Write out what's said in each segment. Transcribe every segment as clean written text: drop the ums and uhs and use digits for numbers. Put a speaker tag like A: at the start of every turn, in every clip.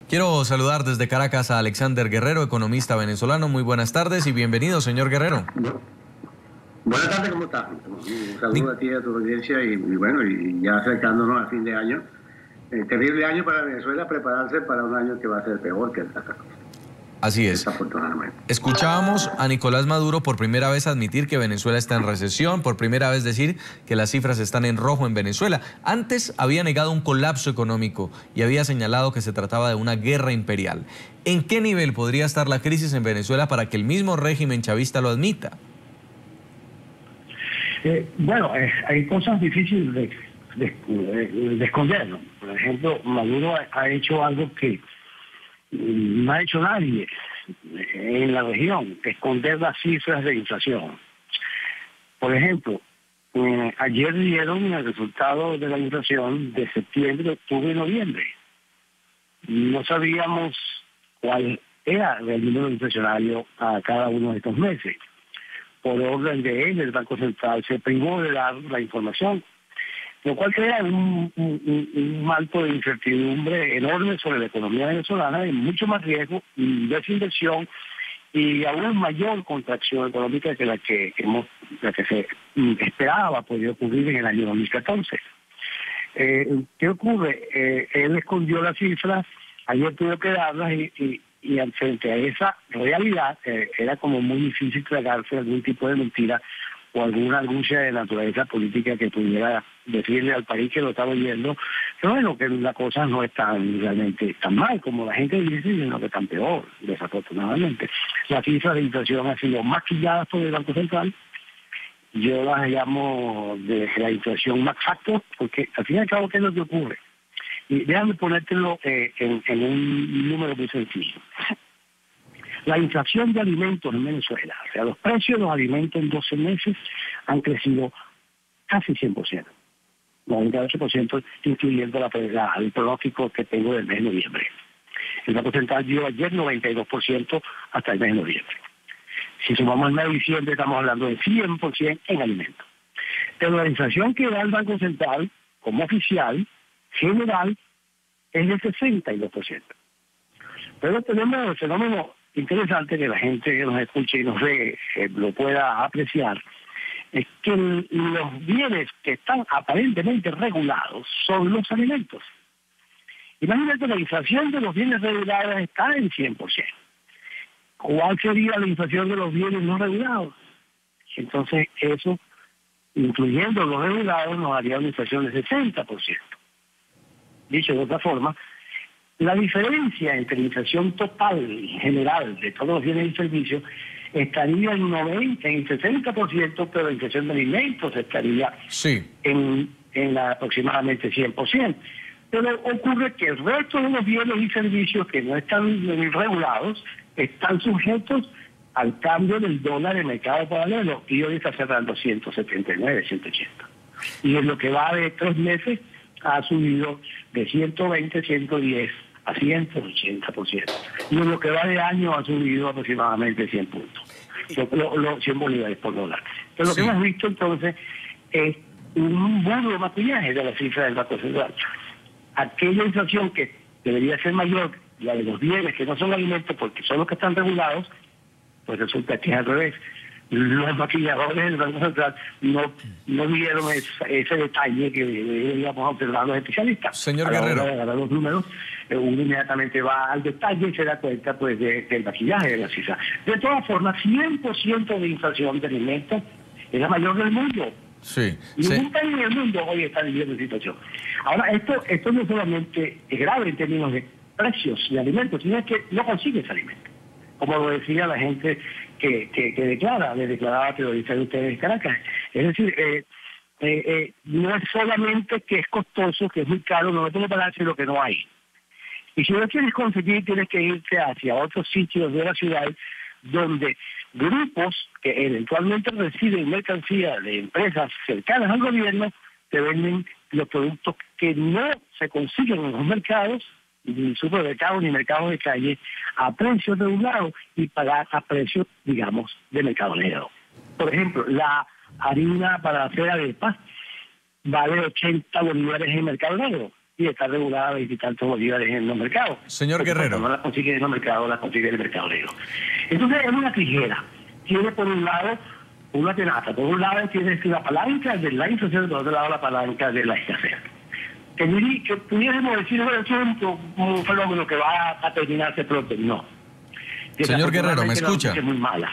A: Quiero saludar desde Caracas a Alexander Guerrero, economista venezolano. Muy buenas tardes y bienvenido, señor Guerrero.
B: Buenas tardes, ¿cómo estás? Un saludo a ti y a tu audiencia y bueno, y ya acercándonos al fin de año. Terrible año para Venezuela, prepararse para un año que va a ser peor que el pasado.
A: Así es.
B: Desafortunadamente.
A: Escuchábamos a Nicolás Maduro por primera vez admitir que Venezuela está en recesión, por primera vez decir que las cifras están en rojo en Venezuela. Antes había negado un colapso económico y había señalado que se trataba de una guerra imperial. ¿En qué nivel podría estar la crisis en Venezuela para que el mismo régimen chavista lo admita?
C: Hay cosas difíciles de esconder, ¿no? Por ejemplo, Maduro ha hecho algo que no ha hecho nadie en la región, esconder las cifras de inflación. Por ejemplo, ayer dieron el resultado de la inflación de septiembre, octubre y noviembre. No sabíamos cuál era el número inflacionario a cada uno de estos meses. Por orden de él, el Banco Central se privó de dar la información, lo cual crea un manto de incertidumbre enorme sobre la economía venezolana, y mucho más riesgo, desinversión y aún mayor contracción económica que la que se esperaba podía ocurrir en el año 2014. ¿Qué ocurre? Él escondió las cifras, ayer tuvo que darlas y frente a esa realidad era como muy difícil tragarse algún tipo de mentira o alguna argucia de naturaleza política que pudiera decirle al país que lo estaba oyendo, pero bueno, que la cosa no es realmente tan mal como la gente dice, sino que tan peor, desafortunadamente. Las cifras de inflación han sido maquilladas por el Banco Central. Yo las llamo de la inflación max factor, porque al fin y al cabo, ¿qué es lo que ocurre? Y déjame ponértelo en un número muy sencillo. La inflación de alimentos en Venezuela, o sea, los precios de los alimentos en 12 meses han crecido casi 100%, 98%, incluyendo el pronóstico que tengo del mes de noviembre. El Banco Central dio ayer 92% hasta el mes de noviembre. Si sumamos el mes de diciembre, estamos hablando de 100% en alimentos. Pero la inflación que da el Banco Central, como oficial, general, es de 62%. Pero tenemos el fenómeno interesante que la gente que nos escuche y nos ve lo pueda apreciar, es que los bienes que están aparentemente regulados son los alimentos. Imagínate, la inflación de los bienes regulados está en 100%. ¿Cuál sería la inflación de los bienes no regulados? Entonces eso, incluyendo los regulados, nos haría una inflación de 60%. Dicho de otra forma, la diferencia entre la inflación total y general de todos los bienes y servicios estaría en 60%, pero la inflación de alimentos estaría en aproximadamente 100%. Pero ocurre que el resto de los bienes y servicios que no están regulados están sujetos al cambio del dólar en el mercado paralelo, y hoy está cerrando 179, 180. Y en lo que va de 3 meses ha subido de 120, 110 a 180%. Y en lo que va de año ha subido aproximadamente 100 puntos. 100 bolívares por dólar. Pero lo que hemos visto entonces es un burdo maquillaje de la cifra del Banco Central. Aquella inflación que debería ser mayor, la de los bienes que no son alimentos porque son los que están regulados, pues resulta que es al revés. Los maquilladores del Banco Central no vieron ese detalle que deberíamos observar los especialistas.
A: Señor
C: Guerrero, a la hora de agarrar los números, uno inmediatamente va al detalle y se da cuenta pues del maquillaje de la cifra. De todas formas, 100% de inflación de alimentos es la mayor del mundo.
A: Sí.
C: Ningún país del mundo hoy está viviendo esta situación. Ahora, esto no solamente es grave en términos de precios de alimentos, sino que no consigues alimentos. Como lo decía la gente que declaraba terrorista de ustedes en Caracas. Es decir, no es solamente que es costoso, que es muy caro, no lo puede pagar, sino que no hay. Y si no quieres conseguir, tienes que irte hacia otros sitios de la ciudad donde grupos que eventualmente reciben mercancía de empresas cercanas al gobierno te venden los productos que no se consiguen en los mercados, ni supermercados ni mercados de calle, a precios regulados y pagar a precios, digamos, de mercado negro. Por ejemplo, la harina para hacer arepas vale 80 bolívares en el mercado negro. y está regulada a 20 y tantos bolívares en los mercados.
A: Señor Guerrero.
C: No la consigue en los mercados, la consigue en el mercado negro. Entonces es una tijera. Tiene por un lado una tenaza, por un lado tiene la palanca de la inflación, por otro lado la palanca de la escasez. Que pudiésemos decir, bueno, es un fenómeno que va a terminarse pronto. No.
A: Señor Guerrero, ¿me escucha?
C: Es muy mala.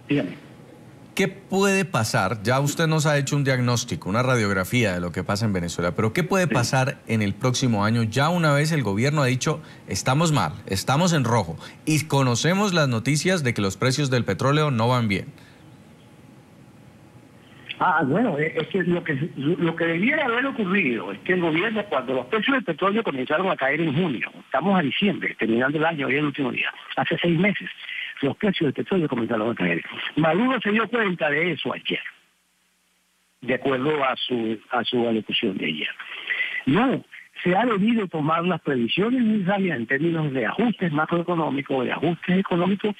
C: Dígame.
A: ¿Qué puede pasar? Ya usted nos ha hecho un diagnóstico, una radiografía de lo que pasa en Venezuela, pero ¿qué puede pasar en el próximo año? Ya una vez el gobierno ha dicho, estamos mal, estamos en rojo, y conocemos las noticias de que los precios del petróleo no van bien.
C: Bueno, es que lo que debiera haber ocurrido es que el gobierno, cuando los precios del petróleo comenzaron a caer en junio, estamos a diciembre, terminando el año, hoy es el último día, hace 6 meses, los precios del petróleo comenzaron a caer. Maduro se dio cuenta de eso ayer, de acuerdo a su alocución de ayer. No, se ha debido tomar las previsiones necesarias en términos de ajustes macroeconómicos, de ajustes económicos,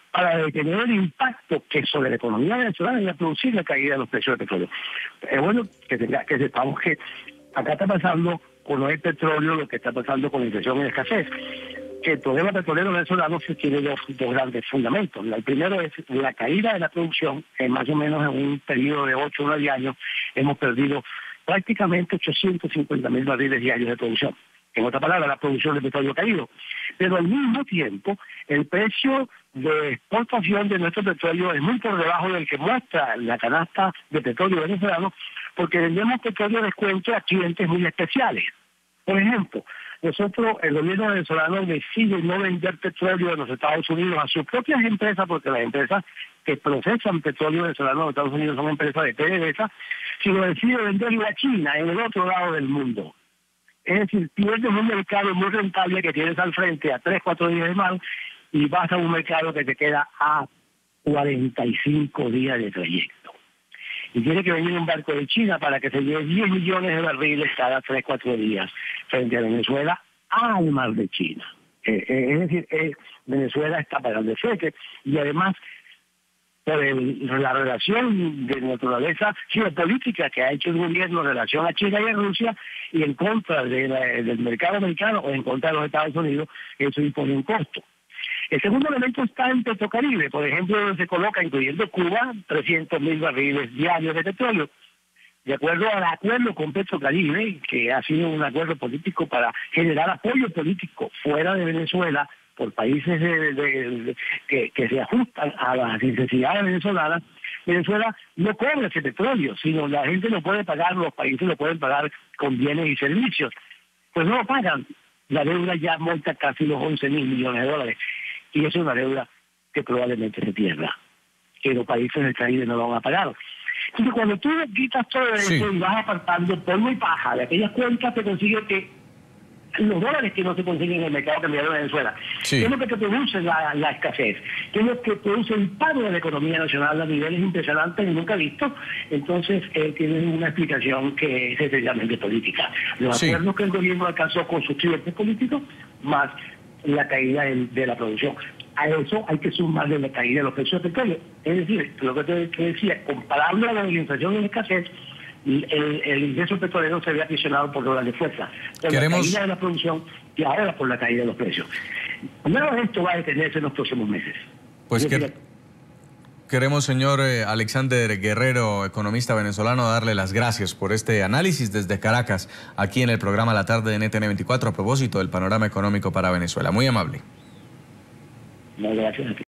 C: para detener el impacto que sobre la economía venezolana iba a producir la caída de los precios del petróleo. Es bueno que sepamos que acá está pasando con el petróleo lo que está pasando con la inflación y la escasez. Que el problema petrolero venezolano tiene dos grandes fundamentos. El primero es la caída de la producción. Más o menos en un periodo de 8 o 9 años hemos perdido prácticamente 850.000 barriles diarios de producción. En otra palabra, la producción de petróleo ha caído. Pero al mismo tiempo, el precio de exportación de nuestro petróleo es muy por debajo del que muestra la canasta de petróleo venezolano, porque vendemos petróleo a descuento a clientes muy especiales. Por ejemplo, nosotros, el gobierno venezolano decide no vender petróleo en los Estados Unidos a sus propias empresas, porque las empresas que procesan petróleo venezolano en los Estados Unidos son empresas de PDVSA, sino decide venderlo a China, en el otro lado del mundo. Es decir, pierdes un mercado muy rentable que tienes al frente a 3-4 días de mar y vas a un mercado que te queda a 45 días de trayecto. Y tiene que venir un barco de China para que se lleve 10 millones de barriles cada 3-4 días frente a Venezuela al mar de China. Es decir, Venezuela está pagando el flete y además por la relación de naturaleza geopolítica que ha hecho el gobierno en relación a China y a Rusia y en contra del mercado americano o en contra de los Estados Unidos, eso impone un costo. El segundo elemento está en Petrocaribe, por ejemplo, donde se coloca, incluyendo Cuba, 300.000 barriles diarios de petróleo. De acuerdo al acuerdo con Petrocaribe, que ha sido un acuerdo político para generar apoyo político fuera de Venezuela, por países que se ajustan a las necesidades venezolanas, Venezuela no cobra ese petróleo, sino la gente lo puede pagar, los países lo pueden pagar con bienes y servicios. Pues no lo pagan. La deuda ya monta casi los 11.000 millones de dólares. Y es una deuda que probablemente se pierda, que los países del Caribe no lo van a pagar. Entonces, cuando tú quitas todo eso y vas apartando polvo y paja de aquellas cuentas, te consigue que los dólares que no se consiguen en el mercado cambiario de Venezuela, ¿qué es lo que te produce la escasez? ¿Qué es lo que produce el paro de la economía nacional a niveles impresionantes y nunca vistos? Entonces, tiene una explicación que es esencialmente política. Los acuerdos que el gobierno alcanzó con sus clientes políticos, más la caída de la producción. A eso hay que sumarle la caída de los precios del petróleo. Es decir, lo que te decía, comparable a la inflación y la escasez, el ingreso petrolero se ve aprisionado por dólares de fuerza, por la caída de la producción y ahora por la caída de los precios. Primero, esto va a detenerse en los próximos meses.
A: Pues queremos, señor Alexander Guerrero, economista venezolano, darle las gracias por este análisis desde Caracas, aquí en el programa La Tarde de NTN 24, a propósito del panorama económico para Venezuela. Muy amable.
C: No, gracias a ti.